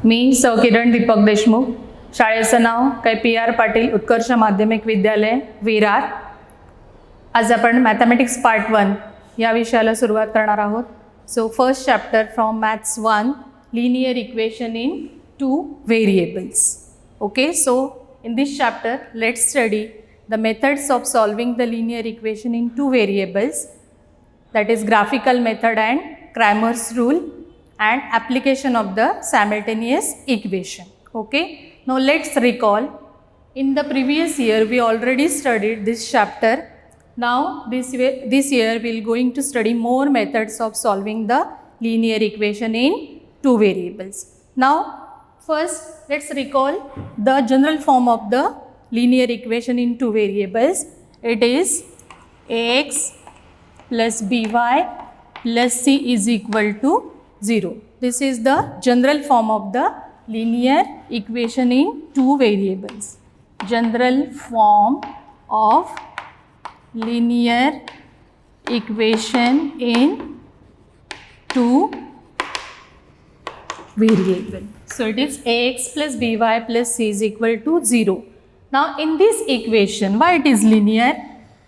मी सौ किरण दीपक देशमुख, शाळेचं नाव काय PR पाटील उत्कर्ष माध्यमिक विद्यालय विरार. आज आपण मॅथमॅटिक्स पार्ट 1 या विषयाला सुरुवात करणार आहोत. So first chapter from maths 1 linear equation in 2 variables. Okay, so in this chapter let's study the methods of solving the linear equation in 2 variables, that is graphical method and Cramer's rule, and application of the simultaneous equation. Okay, now let's recall, in the previous year we already studied this chapter. Now this year we'll going to study more methods of solving the linear equation in 2 variables. Now first let's recall the general form of the linear equation in 2 variables. It is ax plus by plus c is equal to 0. This is the general form of the linear equation in 2 variables. General form of linear equation in 2 variable. So it is ax plus by plus c is equal to 0. Now in this equation, why it is linear?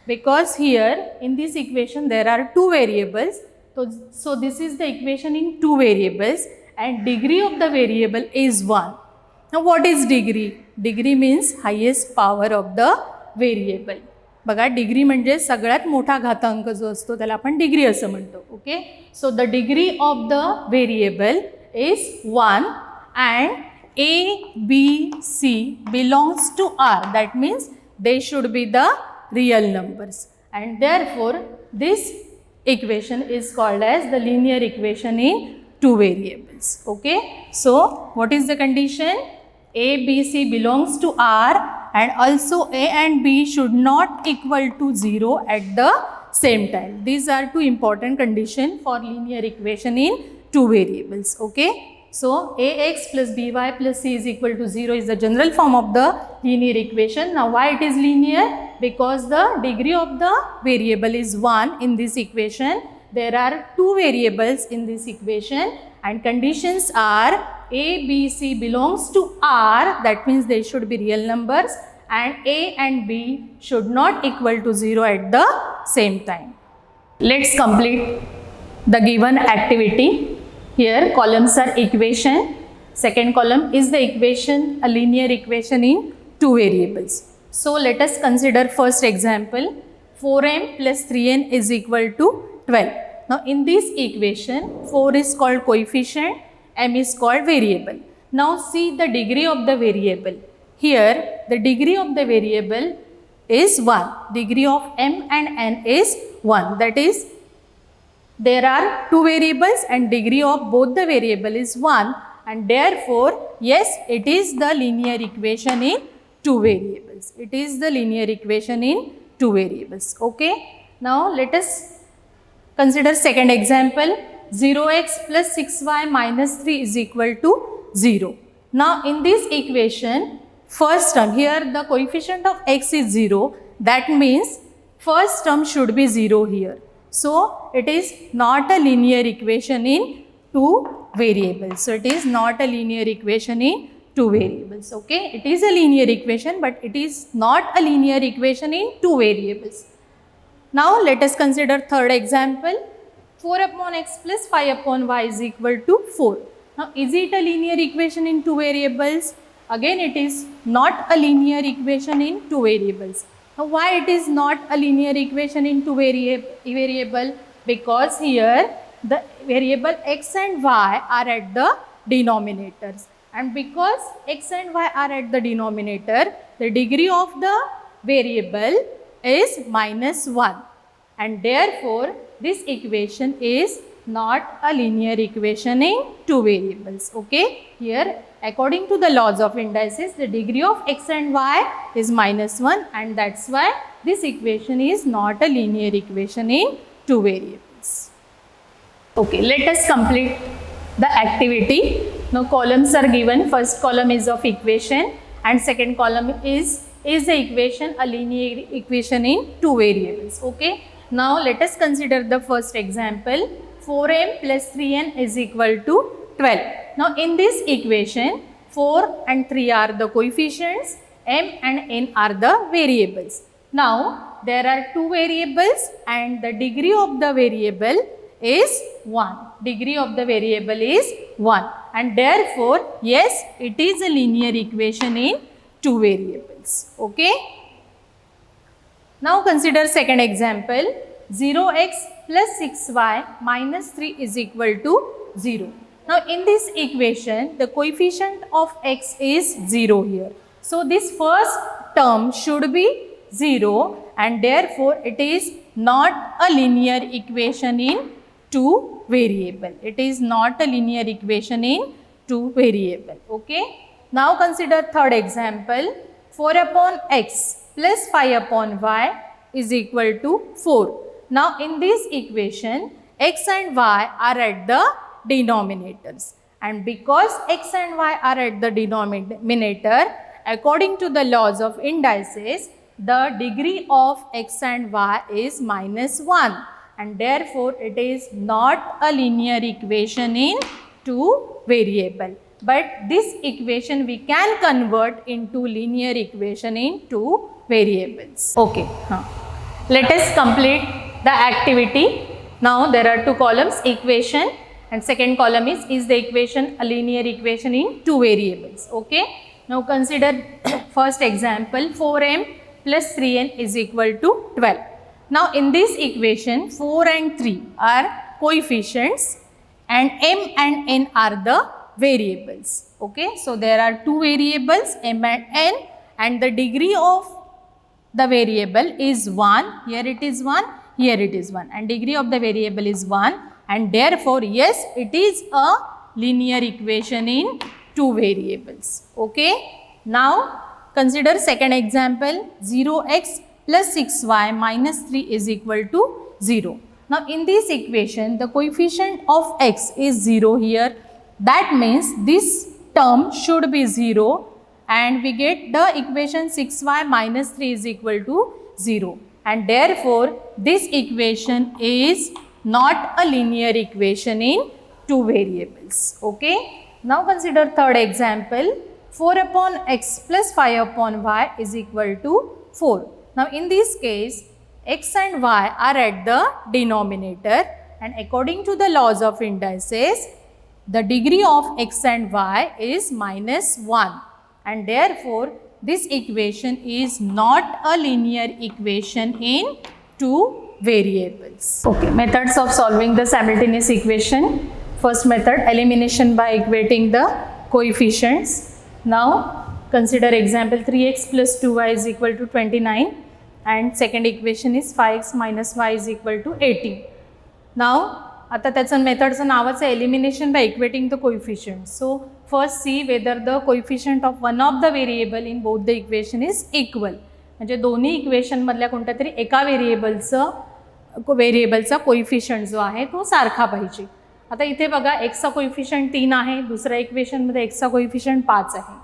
Because here in this equation there are 2 variables. So this is the equation in 2 variables and degree of the variable is 1. Now what is degree? Degree means highest power of the variable. बघा, degree म्हणजे सगळ्यात मोठा घातांक जो असतो त्याला आपण degree असं म्हणतो. Okay, so the degree of the variable is 1 and A, B, C belongs to R. That means they should be the real numbers, and therefore this equation is called as the linear equation in 2 variables. Okay, so what is the condition? A, B, C belongs to R, and also A and B should not equal to 0 at the same time. These are 2 important conditions for linear equation in 2 variables. Okay, so ax plus by plus c is equal to 0 is the general form of the linear equation. Now why it is linear? Because the degree of the variable is 1 in this equation. There are 2 variables in this equation and conditions are a, b, c belongs to R. That means they should be real numbers, and a and b should not equal to 0 at the same time. Let's complete the given activity. Here columns are equation, second column is the equation, a linear equation in 2 variables. So let us consider first example, 4m plus 3n is equal to 12. Now in this equation 4 is called coefficient, m is called variable. Now see the degree of the variable. Here the degree of the variable is 1, degree of m and n is 1, that is there are 2 variables and degree of both the variable is 1, and therefore yes, it is the linear equation in 2 variables. It is the linear equation in 2 variables. Okay, now let us consider second example, 0x plus 6y minus 3 is equal to 0. Now in this equation, first term, here the coefficient of x is 0, that means first term should be 0 here. So it is not a linear equation in 2 variables. So it is not a linear equation in 2 variables. Okay, it is a linear equation but it is not a linear equation in 2 variables. Now let us consider third example, 4 upon x plus 5 upon y is equal to 4. Now is it a linear equation in 2 variables? Again it is not a linear equation in 2 variables. Now why it is not a linear equation in 2 variable? Because here the variable x and y are at the denominators, and because x and y are at the denominator, the degree of the variable is -1, and therefore this equation is not a linear equation in 2 variables. Okay, here according to the laws of indices, the degree of x and y is -1, and that's why this equation is not a linear equation in 2 variables. Okay, let us complete the activity. Now columns are given. First column is of equation and second column is the equation, a linear equation in 2 variables. Okay, now let us consider the first example, 4m plus 3n is equal to 12. Now in this equation 4 and 3 are the coefficients, m and n are the variables. Now there are two variables and the degree of the variable is 1. Degree of the variable is 1 and therefore yes, it is a linear equation in two variables. Okay. Now consider second example. 0x plus 6y minus 3 is equal to 0. Now in this equation the coefficient of x is 0 here. So this first term should be 0 and therefore it is not a linear equation in two variable. It is not a linear equation in two variable. Okay. Now consider third example. 4 upon x plus 5 upon y is equal to 4. Now in this equation x and y are at the denominators and because x and y are at the denominator, according to the laws of indices, the degree of x and y is minus 1 and therefore it is not a linear equation in two variable. But this equation we can convert into linear equation in two variables. Okay. Let us complete the activity. Now there are two columns, equation, and second column is the equation a linear equation in two variables. Okay. Now consider first example. 4m plus 3n is equal to 12. Now in this equation 4 and 3 are coefficients and m and n are the variables. Okay. So there are two variables m and n and the degree of the variable is 1. Here it is 1. Here it is 1 and degree of the variable is 1 and therefore yes, it is a linear equation in two variables. Okay. Now consider second example. 0x plus 6y minus 3 is equal to 0. Now in this equation the coefficient of x is 0 here. That means this term should be 0 and we get the equation 6y minus 3 is equal to 0 and therefore this equation is not a linear equation in two variables. Okay. Now consider third example. 4 upon x plus 5 upon y is equal to 4. Now in this case x and y are at the denominator and according to the laws of indices the degree of x and y is minus 1 and therefore this equation is not a linear equation in two variables. Okay, methods of solving the simultaneous equation. First method, elimination by equating the coefficients. Now consider example 3x plus 2y is equal to 29 and second equation is 5x minus y is equal to 18. Now आता त्याचं मेथडचं नावाचं elimination by equating the coefficient. So first see whether the coefficient of one of the variable in both the equation is equal. म्हणजे दोन्ही इक्वेशनमधल्या कोणत्या तरी एका व्हेरिएबलचा coefficient जो आहे तो सारखा पाहिजे. आता इथे बघा एक्सचा कोइफिशियंट 3 आहे, दुसऱ्या इक्वेशनमध्ये एक्सचा कोइफिशियंट 5 आहे,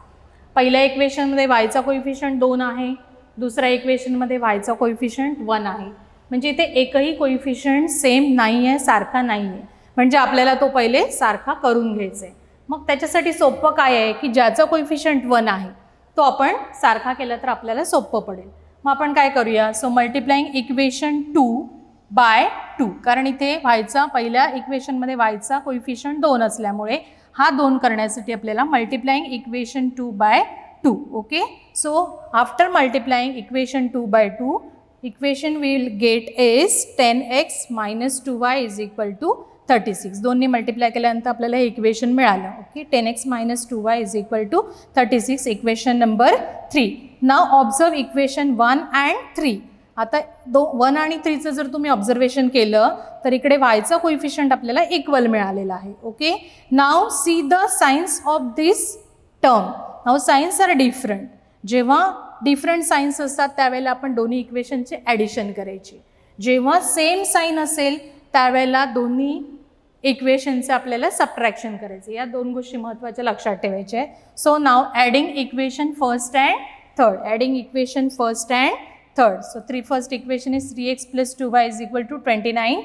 पहिल्या इक्वेशनमध्ये वायचा कोइफिशियंट 2 आहे, दुसऱ्या इक्वेशनमध्ये वायचा कोइफिशियंट 1 आहे. म्हणजे इथे एकही कोइफिशियंट सेम नाही आहे, सारखा नाही आहे. म्हणजे आपल्याला तो पहिले सारखा करून घ्यायचा आहे. मग त्याच्यासाठी सोपं काय आहे की ज्याचा कोइफिशियंट 1 आहे तो आपण सारखा केला तर आपल्याला सोपं पडेल. मग आपण काय करूया, सो मल्टिप्लाइंग इक्वेशन 2 बाय 2, कारण इथे वायचा पहिल्या इक्वेशनमध्ये वायचा कोइफिशियंट 2 असल्यामुळे हा 2 करण्यासाठी आपल्याला multiplying equation 2 by 2. Okay, so after multiplying equation 2 by 2 equation will get is 10x minus 2y is equal to 36. दोन्ही मल्टिप्लाय केल्यानंतर आपल्याला हे इक्वेशन मिळालं. Okay, 10x minus 2y is equal to 36, equation number 3. Now observe equation 1 and 3. आता 1 आणि 3चं जर तुम्ही observation केलं तर इकडे वायचा कोइफिशियंट आपल्याला इक्वल मिळालेला आहे. Okay, now see the signs of this term. Now signs are different. जेव्हा डिफरंट साइन्स असतात त्यावेळेला आपण दोन्ही इक्वेशनचे ॲडिशन करायचे. जेव्हा सेम साईन असेल त्यावेळेला दोन्ही इक्वेशनचे आपल्याला सबट्रॅक्शन करायचे. या दोन गोष्टी महत्त्वाच्या लक्षात ठेवायच्या आहेत. सो नाव adding equation first and third. Adding equation first and third. So first equation is 3x plus 2y is equal to 29.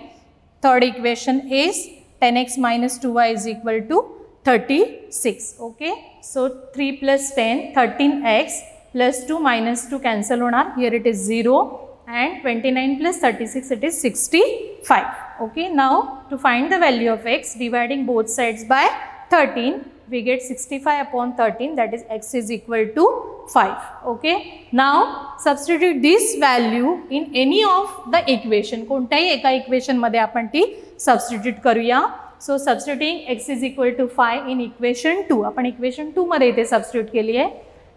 Third equation is 10x minus 2y is equal to 36. Okay, so 3 plus 10, 13x plus 2 minus 2 cancel होणार. Here it is 0 and 29 plus 36 it is 65. Okay, now to find the value of x, dividing both sides by 13, we get 65 upon 13, that is x is equal to 5. Okay, now substitute this value in any of the equation. कोणत्याही एका equation मध्ये आपण ती substitute करूया. सो substituting x is equal to 5 in equation 2. आपण equation 2 मध्ये इथे substitute केली आहे.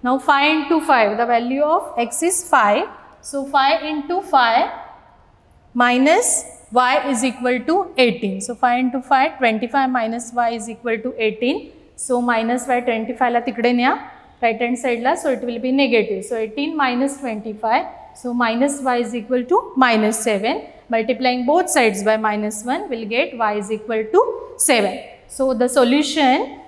Now 5 into 5, the value of x is 5. So 5 into 5 minus y is equal to 18. So 5 into 5, 25 minus y is equal to 18. So minus y 25 ला तिकडे न्या right hand side La, so it will be negative. So 18 minus 25, so minus y is equal to minus 7. Multiplying both sides by minus 1 will get y is equal to 7. So the solution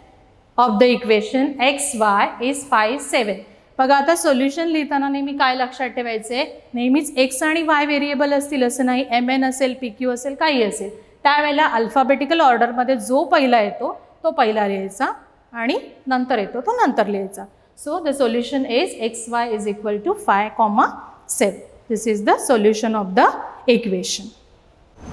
of the equation xy is 5, 7. बघा आता solution लिहिताना नेहमी काय लक्षात ठेवायचे, नेहमीच x आणि y variable असतील असं नाही. mn असेल, pq असेल, काही असेल, त्यावेळेला अल्फाबेटिकल ऑर्डरमध्ये जो पहिला येतो तो पहिला लिहायचा आणि नंतर येतो तो नंतर लिहायचा. So the solution is xy is equal to 5, 7. This is the solution of the equation.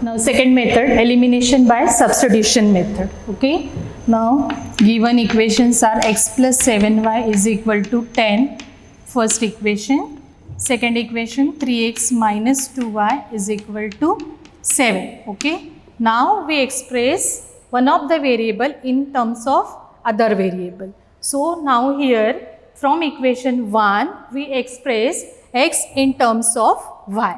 Now second method, elimination by substitution method. Okay, now given equations are x plus 7y is equal to 10, first equation. Second equation, 3x minus 2y is equal to 7. Okay, now we express one of the variable in terms of other variable. So now here from equation 1 we express x in terms of y.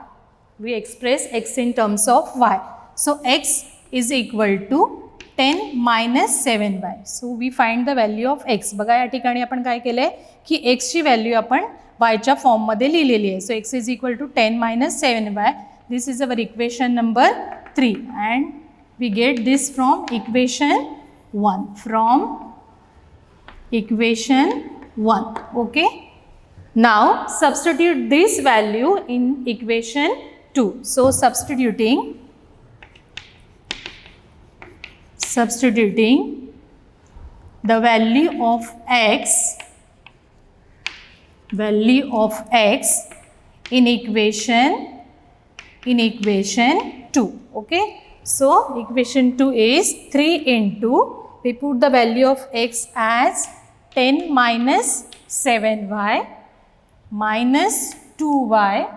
We express x in terms of y. So x is equal to 10 minus 7y. So we find the value of x. बघा या ठिकाणी आपण काय केलं आहे की x ची value आपण y च्या फॉर्ममध्ये लिहिलेली आहे. सो x is equal to 10 minus 7y. This is our equation number 3 and we get this from equation 1. From equation 1. Okay. Now substitute this value in equation 2. So substituting the value of x in equation 2. Okay, so equation 2 is 3 into, we put the value of x as 10 minus 7y minus 2y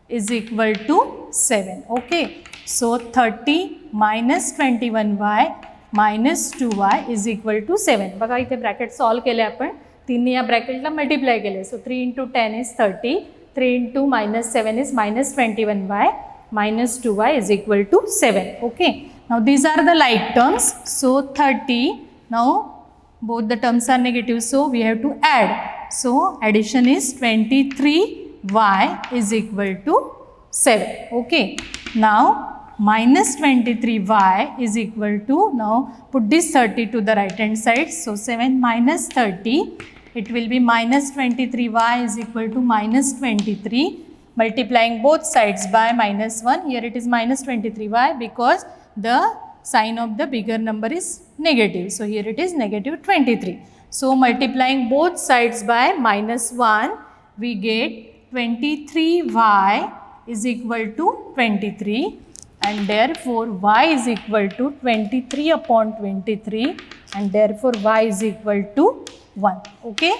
is equal to 7. Okay, so 30 minus 21y minus 2y is equal to 7. बघा इथे bracket solve केले आपण, तिन्ही या ब्रॅकेटला multiply केले. सो 3 into 10 is 30, 3 into minus 7 is minus 21y minus 2y is equal to 7. Okay, now these are the like terms. So 30, now both the terms are negative, so we have to add. So addition is 23y is equal to 7. Okay, now minus 23y is equal to, now put this 30 to the right hand side. So 7 minus 30, it will be minus 23y is equal to minus 23. Multiplying both sides by minus 1, here it is minus 23y because the sign of the bigger number is negative. So here it is negative 23. So multiplying both sides by minus 1, we get 23y is equal to 23, and therefore y is equal to 23 upon 23, and therefore y is equal to 1. Okay.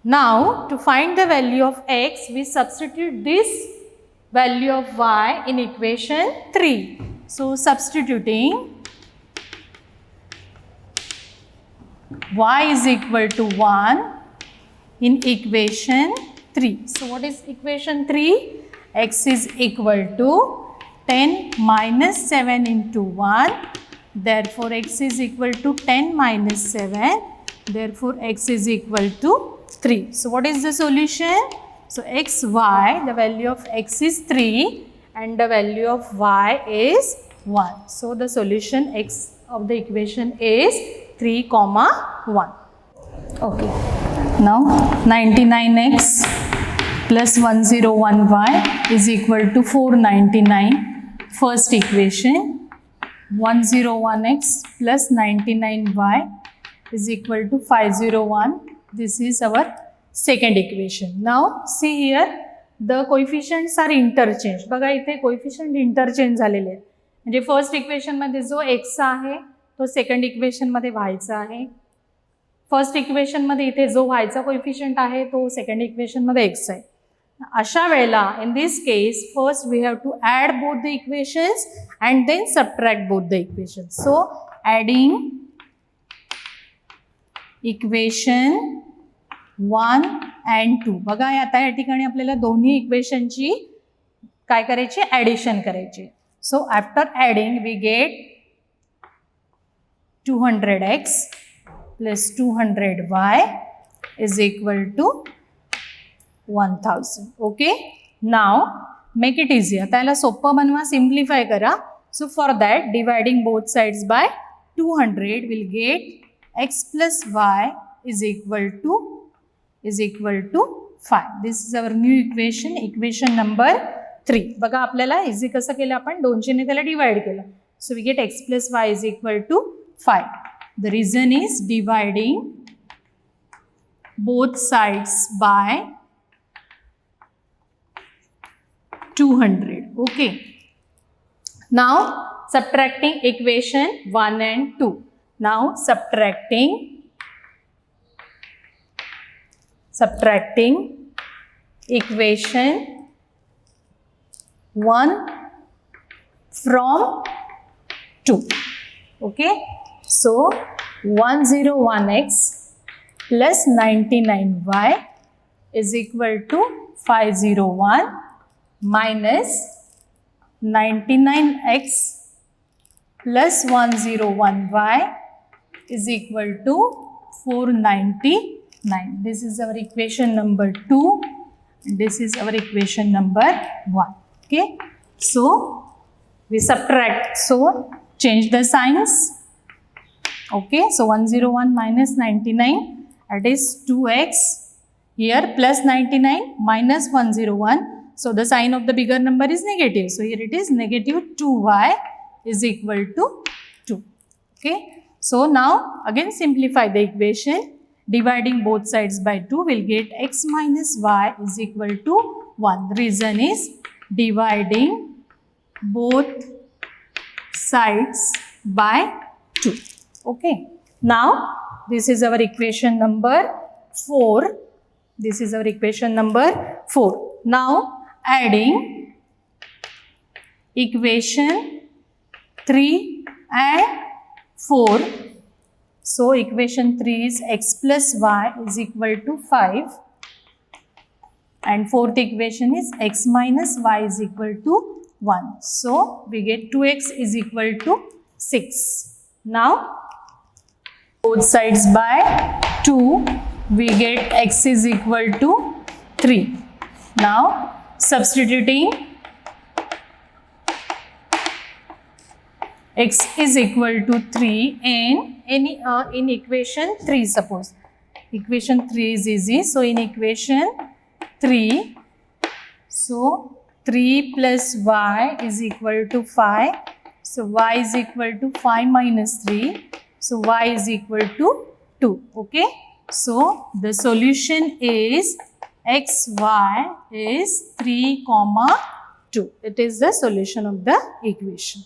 Now to find the value of x, we substitute this value of y in equation 3. So substituting y is equal to 1 in equation 3. So what is equation 3? X is equal to 10 minus 7 into 1. Therefore x is equal to 10 minus 7. Therefore x is equal to 3. So what is the solution? So x, y, the value of x is 3 and the value of y is 1. So the solution x of the equation is 3, 1. Okay. Now 99x plus 101y is equal to 499. First equation, 101x plus 99y is equal to 501. This is our second equation. Now see here, the coefficients are interchanged. बघा इथे coefficient interchange झालेले आहेत. म्हणजे first इक्वेशनमध्ये जो x आहे तो second इक्वेशनमध्ये yचा आहे. First इक्वेशनमध्ये इथे जो yचा कोएफिशियंट आहे तो सेकंड इक्वेशनमध्ये x आहे. अशा वेळेला in this case first we have to add both the equations and then subtract both the equations. So adding equation 1 and 2. बघा आता या ठिकाणी आपल्याला दोन्ही इक्वेशनची काय करायची, ॲडिशन करायची. So after adding we get 200x plus 200y is equal to 1000. Okay, now make it easier. त्याला सोपं बनवा, सिम्प्लिफाय करा. So for that dividing both sides by 200 will get x plus y is equal to 5. This is our new equation, equation number 3. बघा आपल्याला easy कसं केलं, आपण 200 ने त्याला डिवाइड केलं. So we get x plus y is equal to 5. The reason is dividing both sides by 200. Okay. Now subtracting equation 1 and 2. Now subtracting equation 1 from 2. Okay, so 101x plus 99y is equal to 501 minus 99x plus 101y is equal to 499. This is our equation number 2 and this is our equation number 1. Okay, so we subtract, so change the signs. Okay, so 101 minus 99, that is 2x here, plus 99 minus 101. So the sign of the bigger number is negative. So here it is negative 2y is equal to 2. Okay, so now again simplify the equation. Dividing both sides by 2 will get x minus y is equal to 1. The reason is dividing both sides by 2. Okay, now this is our equation number 4. This is our equation number 4. Now adding equation 3 and 4. So equation 3 is x plus y is equal to 5 and fourth equation is x minus y is equal to 1. So we get 2x is equal to 6. Now both sides by 2 we get x is equal to 3. Now substituting x is equal to 3 and in equation 3, suppose equation 3 is easy. So in equation 3, so 3 plus y is equal to 5. So y is equal to 5 minus 3. So y is equal to 2. Okay, so the solution is xy is 3, 2. It is the solution of the equation.